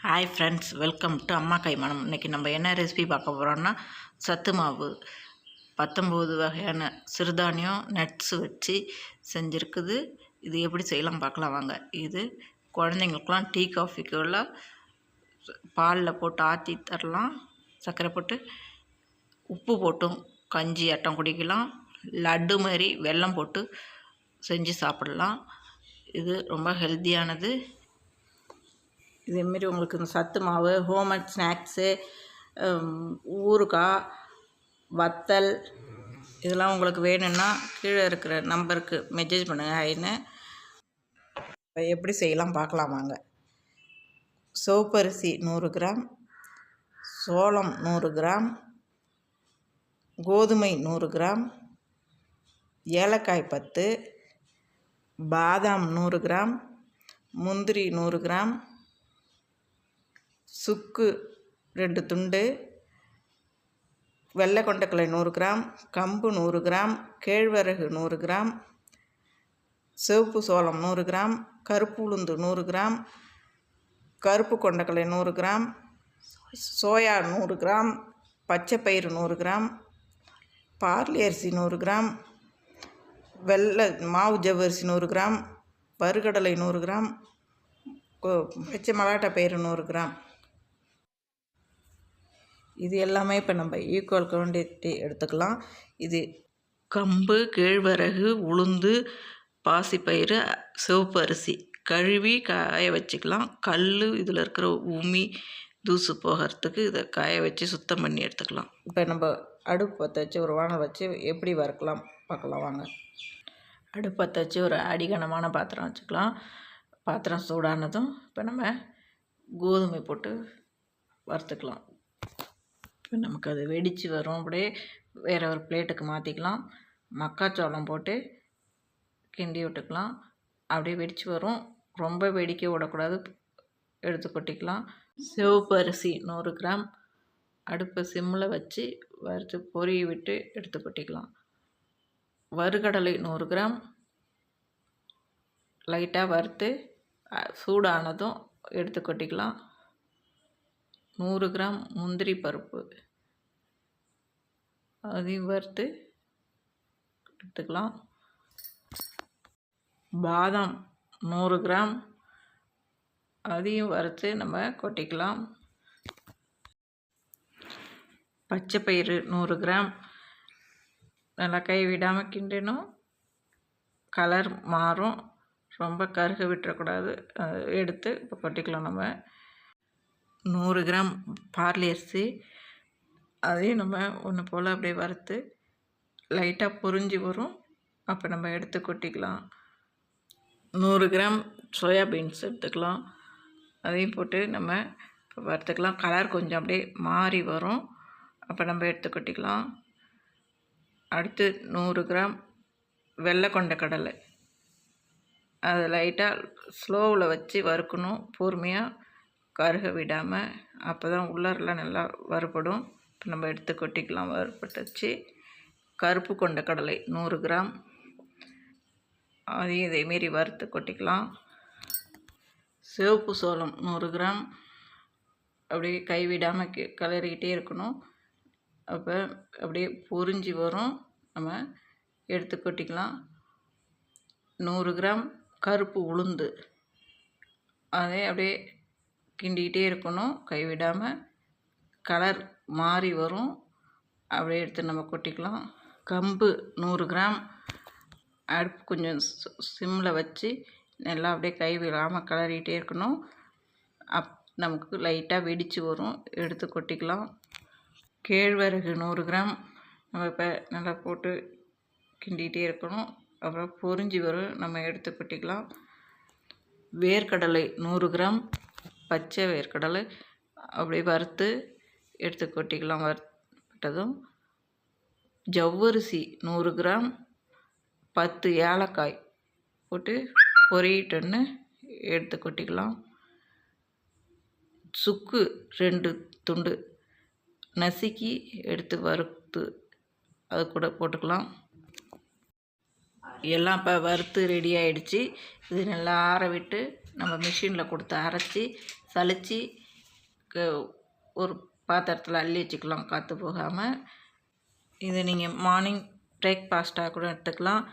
Hi friends, welcome to அம்மா கைமணம். இன்றைக்கி நம்ம என்ன ரெசிபி பார்க்க போகிறோன்னா சத்து மாவு 19 வகையான சிறுதானியம் நட்ஸ் வச்சு செஞ்சுருக்குது. இது எப்படி செய்யலாம் பார்க்கலாம் வாங்க. இது குழந்தைங்களுக்குலாம் டீ காஃபிக்குள்ள பாலில் போட்டு ஆற்றி தரலாம். சர்க்கரை போட்டு உப்பு போட்டும் கஞ்சி ஆட்டம் குடிக்கலாம். லட்டு மாதிரி வெல்லம் போட்டு செஞ்சு சாப்பிடலாம். இது ரொம்ப ஹெல்த்தியானது. இதேமாரி உங்களுக்கு இந்த சத்து மாவு, ஹோம்மேட் ஸ்நாக்ஸு, ஊறுகாய், வத்தல் இதெல்லாம் உங்களுக்கு வேணும்னா கீழே இருக்கிற நம்பருக்கு மெசேஜ் பண்ணுங்கள். ஹைன்னு எப்படி செய்யலாம் பார்க்கலாம் வாங்க. சிவப்பரிசி 100 கிராம், சோளம் 100 கிராம், கோதுமை 100 கிராம், ஏலக்காய் 10, பாதாம் 100 கிராம், முந்திரி 100 கிராம், சுக்கு 2 துண்டு, வெள்ளை கொண்டக்கடலை 100 கிராம், கம்பு 100 கிராம், கேழ்வரகு 100 கிராம், சிவப்பு சோளம் 100 கிராம், கருப்பு உளுந்து 100 கிராம், கருப்பு கொண்டக்கடலை 100 கிராம், சோயா 100 கிராம், பச்சைப்பயிறு 100 கிராம், பார்லி அரிசி 100 கிராம், வெள்ளை மாவு ஜவ்வரிசி 100 கிராம், வறுகடலை 100 கிராம், பச்சை மலாட்டை பயிறு 100 கிராம். இது எல்லாமே இப்போ நம்ம ஈக்குவல் குவான்டிட்டி எடுத்துக்கலாம். இது கம்பு, கேழ்வரகு, உளுந்து, பாசிப்பயிறு, சிவப்பு அரிசி கழுவி காய வச்சுக்கலாம். கல் இதில் இருக்கிற உமி தூசு போகிறதுக்கு இதை காய வச்சு சுத்தம் பண்ணி எடுத்துக்கலாம். இப்போ நம்ம அடுப்பு பற்ற வச்சு ஒரு வானல் வச்சு எப்படி வறுக்கலாம் பார்க்கலாம் வாங்க. அடுப்பு பற்ற வச்சு ஒரு அடிகனமான பாத்திரம் வச்சுக்கலாம். பாத்திரம் சூடானதும் இப்போ நம்ம கோதுமை போட்டு வறுத்துக்கலாம். இப்போ நமக்கு அது வெடித்து வரும். அப்படியே வேறு ஒரு பிளேட்டுக்கு மாற்றிக்கலாம். மக்காச்சோளம் போட்டு கிண்டி விட்டுக்கலாம். அப்படியே வெடித்து வரும். ரொம்ப வெடிக்க விடக்கூடாது, எடுத்து கொட்டிக்கலாம். சிவப்பு அரிசி 100 கிராம் அடுப்பை சிம்மில் வச்சு வறுத்து பொரிய விட்டு எடுத்து கொட்டிக்கலாம். வறுகடலை 100 கிராம் லைட்டாக வறுத்து சூடானதும் எடுத்து கொட்டிக்கலாம். 100 கிராம் முந்திரி பருப்பு அதையும் வறுத்து எடுத்துக்கலாம். பாதாம் 100 கிராம் அதையும் வறுத்து நம்ம கொட்டிக்கலாம். பச்சைப்பயிறு 100 கிராம் நல்லா கை விடாமல் கிண்டணும். கலர் மாறும், ரொம்ப கருக விட்டுறக்கூடாது. எடுத்து இப்போ கொட்டிக்கலாம். நம்ம 100 கிராம் பார்லி அரிசி அதையும் நம்ம ஒன்று போல் அப்படியே வறுத்து லைட்டாக பொரிஞ்சு வரும். அப்போ நம்ம எடுத்து கொட்டிக்கலாம். 100 கிராம் சோயா பீன்ஸ் எடுத்துக்கலாம். அதையும் போட்டு நம்ம இப்போ வறுத்துக்கலாம். கலர் கொஞ்சம் அப்படியே மாறி வரும். அப்போ நம்ம எடுத்து கொட்டிக்கலாம். அடுத்து 100 கிராம் வெள்ளை கொண்டக்கடலை அதை லைட்டாக ஸ்லோவில் வச்சு வறுக்கணும், பொறுமையாக கருக விடாமல். அப்போ தான் உள்ளரெலாம் நல்லா வறுபடும். இப்போ நம்ம எடுத்து கொட்டிக்கலாம். வறுபட்டுச்சு. கருப்பு கொண்டக்கடலை 100 கிராம் அதையும் இதேமாரி வறுத்து கொட்டிக்கலாம். சிவப்பு சோளம் 100 கிராம் அப்படியே கைவிடாமல் கிளறிக்கிட்டே இருக்கணும். அப்போ அப்படியே பொரிஞ்சு வரும். நம்ம எடுத்து கொட்டிக்கலாம். 100 கிராம் கருப்பு உளுந்து அதை அப்படியே கிண்டிக்கிட்டே இருக்கணும், கைவிடாமல். கலர் மாறி வரும். அப்படியே எடுத்து நம்ம கொட்டிக்கலாம். கம்பு 100 கிராம் அடுப்பு கொஞ்சம் சிம்மில் வச்சு நல்லா அப்படியே கை விடாமல் கிளறிக்கிட்டே இருக்கணும். நமக்கு லைட்டாக வெடித்து வரும், எடுத்து கொட்டிக்கலாம். கேழ்வரகு 100 கிராம் நம்ம இப்போ நல்லா போட்டு கிண்டிகிட்டே இருக்கணும். அப்புறம் பொரிஞ்சு வரும், நம்ம எடுத்து கொட்டிக்கலாம். வேர்க்கடலை 100 கிராம் பச்சை வேர்க்கடலை அப்படியே வறுத்து எடுத்து கொட்டிக்கலாம். வறுத்ததும் ஜவ்வரிசி 100 கிராம் 10 ஏலக்காய் போட்டு பொரியட்டுன்னு எடுத்து கொட்டிக்கலாம். சுக்கு 2 துண்டு நசுக்கி எடுத்து வறுத்து அது கூட போட்டுக்கலாம். எல்லாம் இப்போ வறுத்து ரெடி ஆகிடுச்சு. இது நல்லா ஆற விட்டு நம்ம மிஷினில் கொடுத்து அரைச்சி சலித்து ஒரு பாத்திரத்தில் அள்ளி வச்சுக்கலாம் காற்று போகாமல். இது நீங்கள் மார்னிங் பிரேக்ஃபாஸ்ட்டாக கூட எடுத்துக்கலாம்.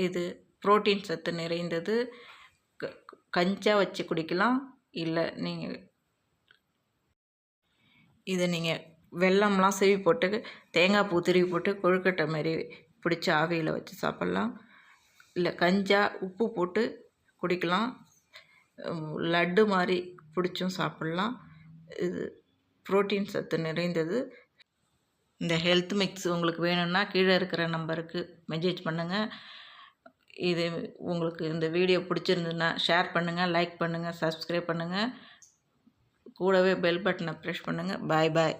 இது புரோட்டீன் சத்து நிறைந்தது. கஞ்சா வச்சு குடிக்கலாம். இல்லை இதை நீங்கள் வெல்லம்லாம் சீவி போட்டு தேங்காய் பூ திருவி போட்டு கொழுக்கட்டை மாதிரி பிடிச்சி ஆவியில் வச்சு சாப்பிட்லாம். இல்லை கஞ்சா உப்பு போட்டு குடிக்கலாம். லட்டு மாதிரி பிடிச்சும் சாப்பிட்லாம். இது புரோட்டீன் சத்து நிறைந்தது. இந்த ஹெல்த் மிக்ஸ் உங்களுக்கு வேணும்னா கீழே இருக்கிற நம்பருக்கு மெசேஜ் பண்ணுங்கள். இது உங்களுக்கு இந்த வீடியோ பிடிச்சிருந்ததுன்னா ஷேர் பண்ணுங்கள், லைக் பண்ணுங்கள், சப்ஸ்கிரைப் பண்ணுங்கள். கூடவே பெல் பட்டனை ப்ரெஸ் பண்ணுங்கள். பாய் பாய்.